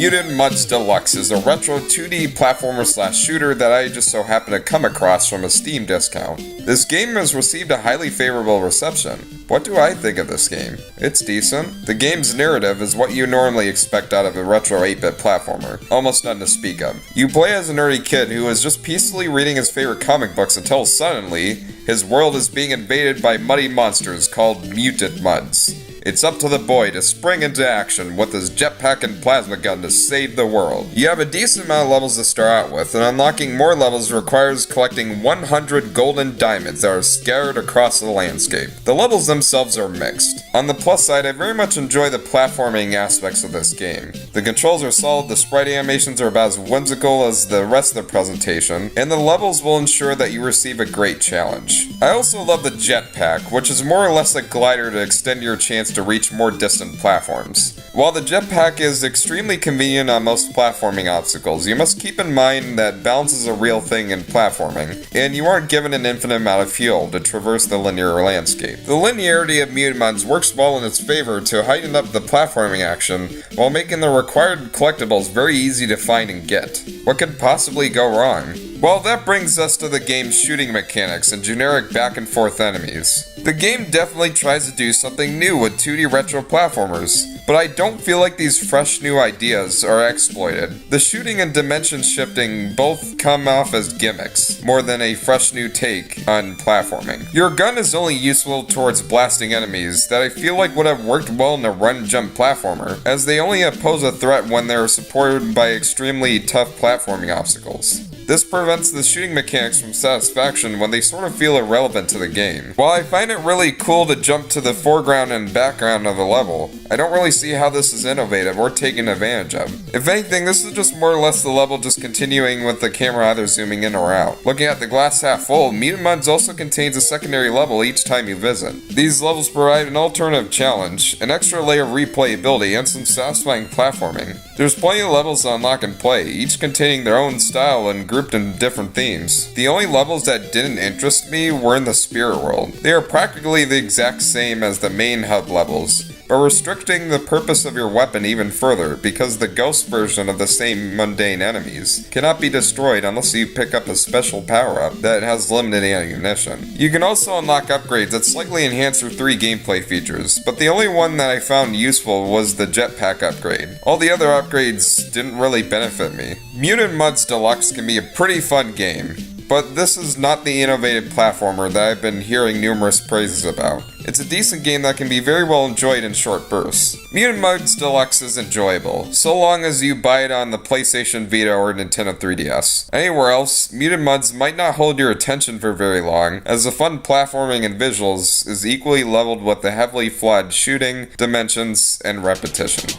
Mutant Deluxe is a retro 2D platformer/shooter that I just so happened to come across from a Steam discount. This game has received a highly favorable reception. What do I think of this game? It's decent. The game's narrative is what you normally expect out of a retro 8-bit platformer, almost none to speak of. You play as a nerdy kid who is just peacefully reading his favorite comic books until suddenly, his world is being invaded by muddy monsters called Mutant Muds. It's up to the boy to spring into action with his jetpack and plasma gun to save the world. You have a decent amount of levels to start out with, and unlocking more levels requires collecting 100 golden diamonds that are scattered across the landscape. The levels themselves are mixed. On the plus side, I very much enjoy the platforming aspects of this game. The controls are solid, the sprite animations are about as whimsical as the rest of the presentation, and the levels will ensure that you receive a great challenge. I also love the jetpack, which is more or less a glider to extend your chance to reach more distant platforms. While the jetpack is extremely convenient on most platforming obstacles, you must keep in mind that balance is a real thing in platforming, and you aren't given an infinite amount of fuel to traverse the linear landscape. The linearity of Mutant Muds works well in its favor to heighten up the platforming action, while making the required collectibles very easy to find and get. What could possibly go wrong? Well, that brings us to the game's shooting mechanics and generic back and forth enemies. The game definitely tries to do something new with 2D retro platformers, but I don't feel like these fresh new ideas are exploited. The shooting and dimension shifting both come off as gimmicks, more than a fresh new take on platforming. Your gun is only useful towards blasting enemies that I feel like would have worked well in a run-jump platformer, as they only pose a threat when they're supported by extremely tough platforming obstacles. This prevents the shooting mechanics from satisfaction when they sort of feel irrelevant to the game. While I find it really cool to jump to the foreground and background of the level, I don't really see how this is innovative or taken advantage of. If anything, this is just more or less the level just continuing with the camera either zooming in or out. Looking at the glass half full, Mutant Muds also contains a secondary level each time you visit. These levels provide an alternative challenge, an extra layer of replayability, and some satisfying platforming. There's plenty of levels to unlock and play, each containing their own style and grouped in different themes. The only levels that didn't interest me were in the spirit world. They are practically the exact same as the main hub levels, but restricting the purpose of your weapon even further because the ghost version of the same mundane enemies cannot be destroyed unless you pick up a special power-up that has limited ammunition. You can also unlock upgrades that slightly enhance your 3 gameplay features, but the only one that I found useful was the jetpack upgrade. All the other upgrades didn't really benefit me. Mutant Muds Deluxe can be a pretty fun game, but this is not the innovative platformer that I've been hearing numerous praises about. It's a decent game that can be very well enjoyed in short bursts. Mutant Muds Deluxe is enjoyable, so long as you buy it on the PlayStation Vita or Nintendo 3DS. Anywhere else, Mutant Muds might not hold your attention for very long, as the fun platforming and visuals is equally leveled with the heavily flawed shooting, dimensions, and repetition.